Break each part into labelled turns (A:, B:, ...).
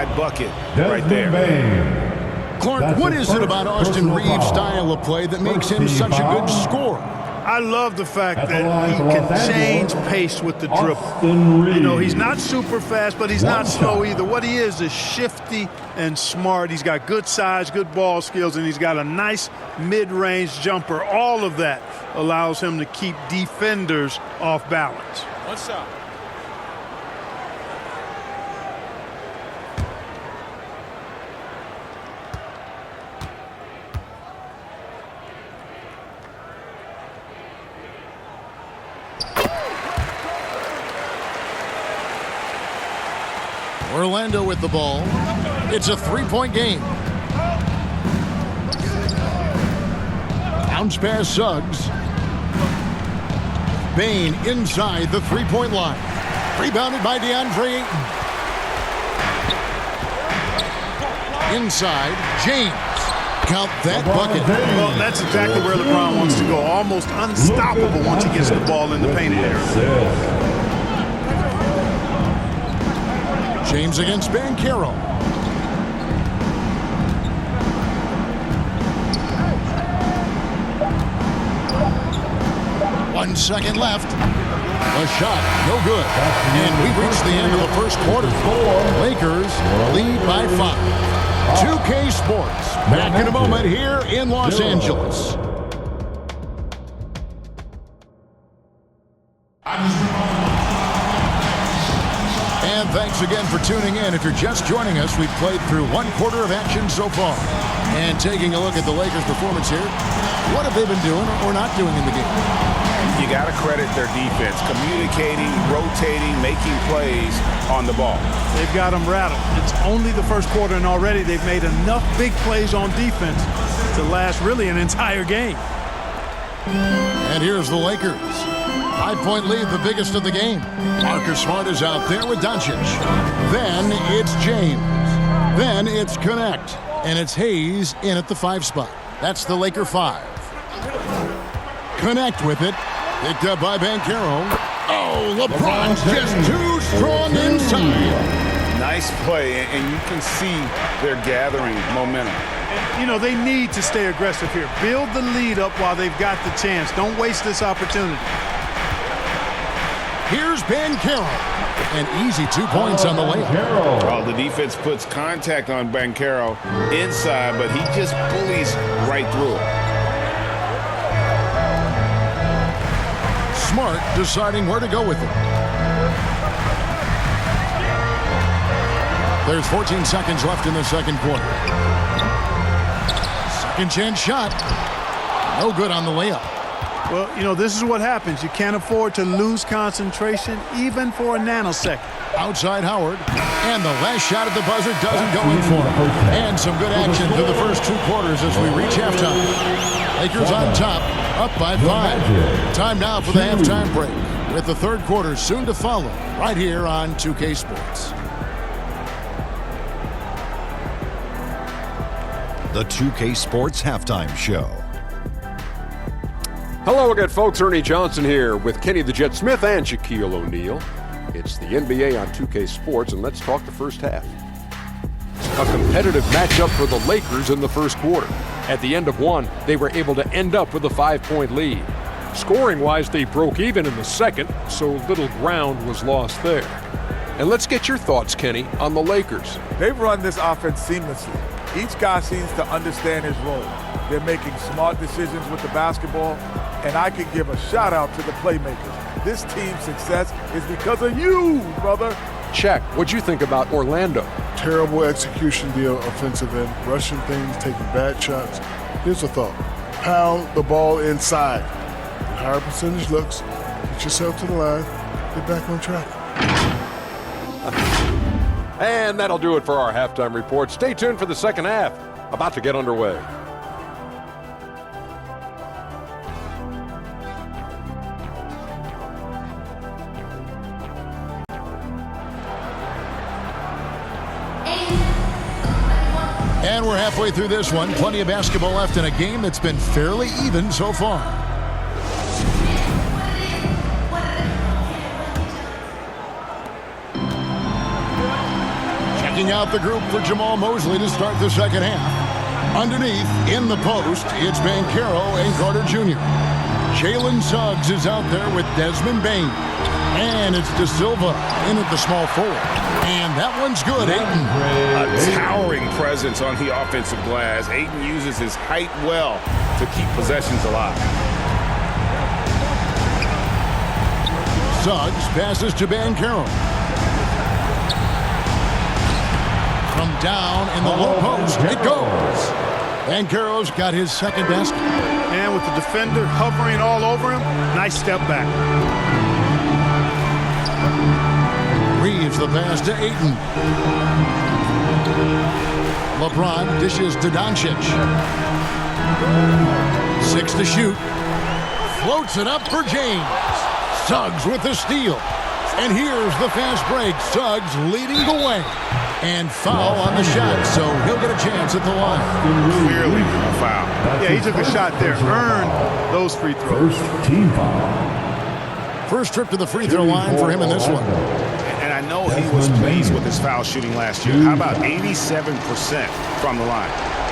A: inside bucket right there.
B: Clark, what is it about Austin Reeves' style of play that makes him such a good scorer?
C: I love the fact that he can change pace with the dribble. You know, he's not super fast, but he's not slow either. What he is shifty and smart. He's got good size, good ball skills, and he's got a nice mid-range jumper. All of that allows him to keep defenders off balance.
A: One shot.
B: Orlando with the ball. It's a three-point game. Bounce pass Suggs. Bane inside the three-point line. Rebounded by DeAndre Ayton. Inside, James. Count that bucket.
C: Well, that's exactly where LeBron wants to go. Almost unstoppable once he gets the ball in the painted area.
B: James against Bancaro. One second left. A shot, no good. And we've reached the end of the first quarter. Lakers lead by 5. 2K Sports, back in a moment here in Los Angeles. And thanks again for tuning in. If you're just joining us, we've played through one quarter of action so far. And taking a look at the Lakers' performance here, what have they been doing or not doing in the game?
A: You got to credit their defense, communicating, rotating, making plays on the ball.
C: They've got them rattled. It's only the first quarter, and already they've made enough big plays on defense to last really an entire game.
B: And here's the Lakers. 5-point lead, the biggest of the game. Marcus Smart is out there with Doncic. Then it's James. Then it's Connect. And it's Hayes in at the 5 spot. That's the Laker 5. Connect with it. Picked up by Bancaro. Oh, LeBron's just too strong inside.
A: Nice play, and you can see they're gathering momentum.
C: And, you know, they need to stay aggressive here. Build the lead up while they've got the chance. Don't waste this opportunity.
B: Here's Bancaro. An easy 2 points on the layup.
A: Oh, the defense puts contact on Bancaro inside, but he just bullies right through it.
B: Smart deciding where to go with it. There's 14 seconds left in the second quarter. Second chance shot. No good on the layup.
C: Well, you know, this is what happens. You can't afford to lose concentration even for a nanosecond.
B: Outside Howard. And the last shot at the buzzer doesn't go in for him. And some good action through the first 2 quarters as we reach halftime. Lakers on top, up by 5. Time now for the halftime break, with the third quarter soon to follow, right here on 2K Sports.
D: The 2K Sports Halftime Show.
E: Hello again, folks. Ernie Johnson here with Kenny the Jet Smith and Shaquille O'Neal. It's the NBA on 2K Sports, and let's talk the first half. A competitive matchup for the Lakers in the first quarter. At the end of one, they were able to end up with a 5-point lead. Scoring-wise, they broke even in the second, so little ground was lost there. And let's get your thoughts, Kenny, on the Lakers.
F: They've run this offense seamlessly. Each guy seems to understand his role. They're making smart decisions with the basketball, and I can give a shout-out to the playmakers. This team's success is because of you, brother.
E: Check. What'd you think about Orlando?
G: Terrible execution deal, offensive end, rushing things, taking bad shots. Here's a thought. Pound the ball inside. Get higher percentage looks. Get yourself to the line. Get back on track.
E: And that'll do it for our halftime report. Stay tuned for the second half. About to get underway.
B: And we're halfway through this one. Plenty of basketball left in a game that's been fairly even so far. Breaking out the group for Jamal Mosley to start the second half. Underneath, in the post, it's Banchero and Carter Jr. Jalen Suggs is out there with Desmond Bane. And it's De Silva in at the small forward. And that one's good, Ayton.
A: A towering presence on the offensive glass. Ayton uses his height well to keep possessions alive.
B: Suggs passes to Banchero. From down in the low post, it goes. Banchero's got his second basket.
C: And with the defender hovering all over him, nice step back.
B: Reeves the pass to Ayton. LeBron dishes to Doncic. 6 to shoot. Floats it up for James. Suggs with the steal. And here's the fast break. Suggs leading the way. And foul on the shot, so he'll get a chance at the line.
A: Clearly a foul.
C: Yeah, he took a shot there. Earned those free throws.
B: First trip to the free throw line for him in this one.
A: And I know he was pleased with his foul shooting last year. How about 87% from the line?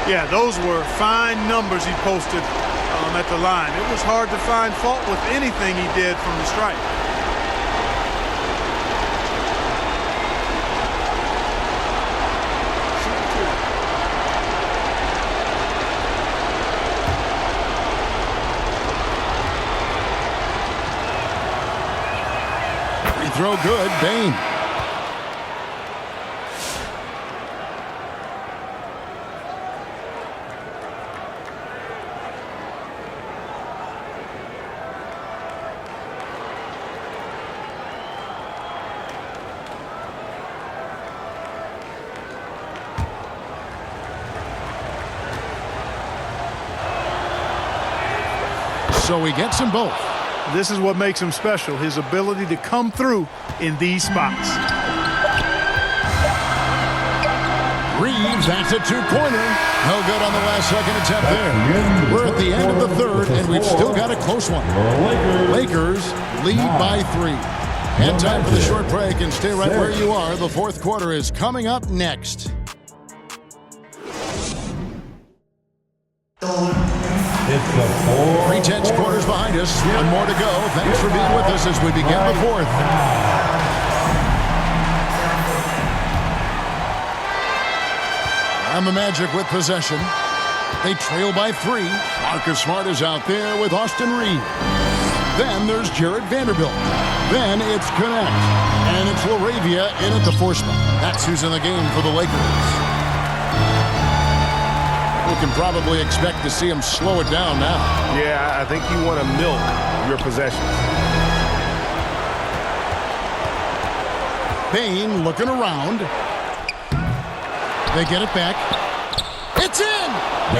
C: Yeah, those were fine numbers he posted at the line. It was hard to find fault with anything he did from the stripe.
B: Throw good, Bane. So he gets them both.
C: This is what makes him special, his ability to come through in these spots.
B: Reeves, that's a two-pointer. No good on the last second attempt there. We're at the end of the third, and we've still got a close one. Lakers lead by 3. And time for the short break, and stay right where you are. The fourth quarter is coming up next. Three-tenths quarters behind us. One more to go. Thanks for being with us as we begin the fourth. And the Magic with possession. They trail by 3. Marcus Smart is out there with Austin Reeves. Then there's Jared Vanderbilt. Then it's Connect. And it's LaRavia in at the 4 spot. That's who's in the game for the Lakers. We can probably expect to see him slow it down now.
A: Yeah, I think you want to milk your possessions.
B: Bane looking around. They get it back. It's in!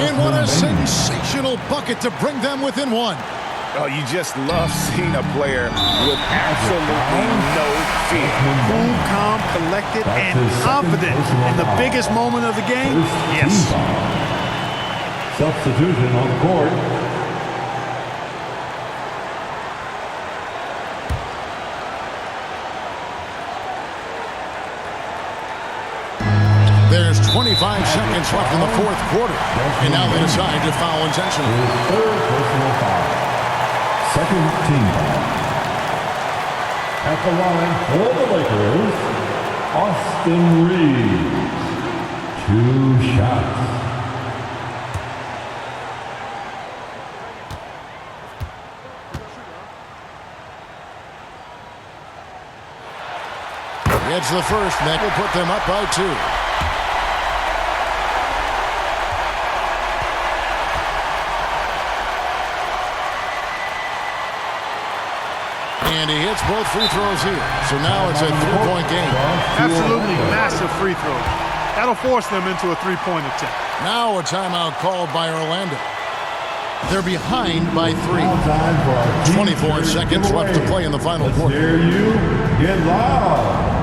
B: And what a sensational bucket to bring them within 1.
A: Oh, you just love seeing a player with absolutely no fear.
C: Cool, calm, collected, and confident in the biggest moment of the game. Yes.
H: Substitution on the court.
B: There's 25 seconds left in the fourth quarter. And now they decide to foul intentionally.
H: Third personal foul. Second team foul. At the line for the Lakers, Austin Reeves. 2 shots.
B: It's the first. That will put them up by 2. And he hits both free throws here. So now it's a 3-point game.
C: Absolutely massive free throws. That'll force them into a 3-point attempt.
B: Now a timeout called by Orlando. They're behind by 3. 24 seconds left to play in the final quarter.
H: Hear you get loud.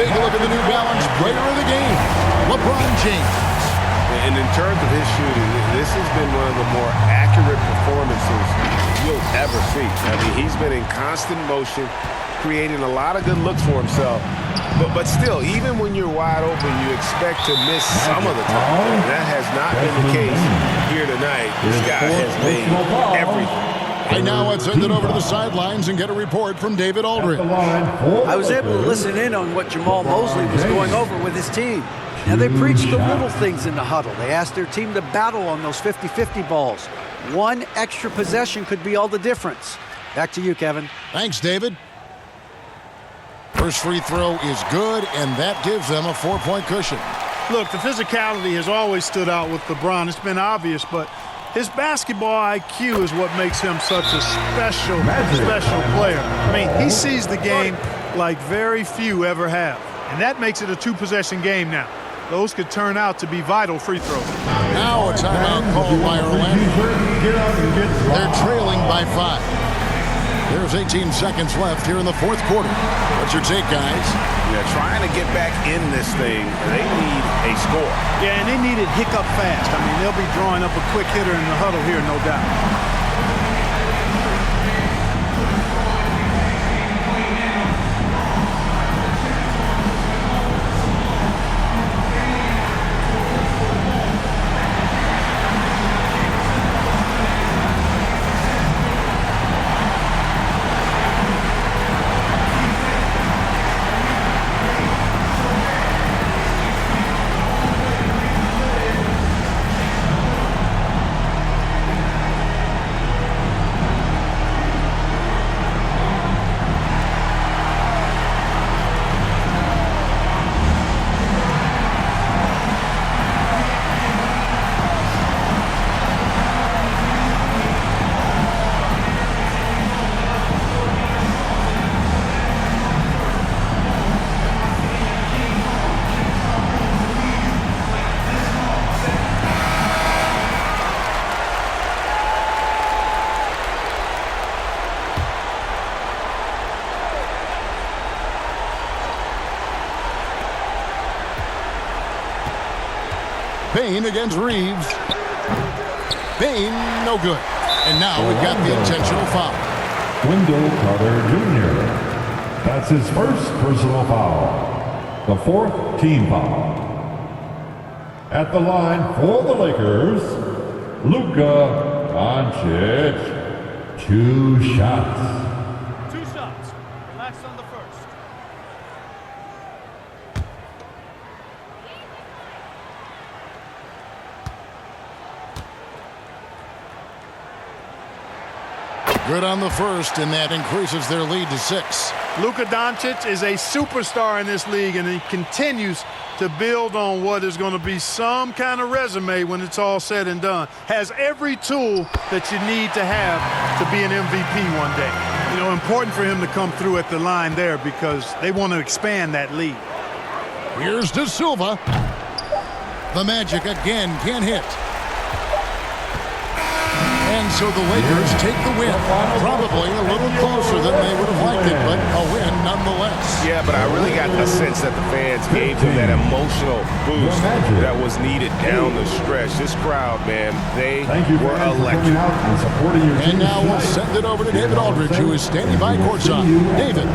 B: take a look at the New Balance player of the game, LeBron James.
A: And in terms of his shooting, this has been one of the more accurate performances you'll ever see. I mean, he's been in constant motion, creating a lot of good looks for himself. But still, even when you're wide open, you expect to miss some of the time. And that has not been the case here tonight. This guy has made everything.
B: And now let's send it over to the sidelines and get a report from David Aldridge.
I: I was able to listen in on what Jamal Mosley was going over with his team. Now, they preached the little things in the huddle. They asked their team to battle on those 50-50 balls. One extra possession could be all the difference. Back to you, Kevin.
B: Thanks, David. First free throw is good, and that gives them a 4-point cushion.
C: Look, the physicality has always stood out with LeBron. It's been obvious, but his basketball IQ is what makes him such a special player. I mean, he sees the game like very few ever have, and that makes it a two-possession game now. Those could turn out to be vital free throws.
B: Now a timeout called by Orlando. They're trailing by 5. There's 18 seconds left here in the fourth quarter. What's your take, guys?
A: Yeah, trying to get back in this thing, they need a score.
C: Yeah, and they need it hiccup fast. I mean, they'll be drawing up a quick hitter in the huddle here, no doubt.
B: Bane against Reeves. Bane, no good. And now we've got the intentional foul.
H: Wendell Carter Jr. That's his first personal foul. The fourth team foul. At the line for the Lakers, Luka Doncic. 2 shots.
J: 2 shots. Relax on the first.
B: Good on the first, and that increases their lead to 6.
C: Luka Doncic is a superstar in this league, and he continues to build on what is going to be some kind of resume when it's all said and done. Has every tool that you need to have to be an MVP one day. You know, important for him to come through at the line there because they want to expand that lead.
B: Here's De Silva. The Magic again can't hit. And so the Lakers take the win. Probably a little closer than they would have liked it, but a win nonetheless.
A: Yeah, but I really got the sense that the fans gave them that emotional boost that was needed down the stretch. This crowd, man, they were electric.
B: And now we'll send it over to David Aldridge, who is standing by courtside. David.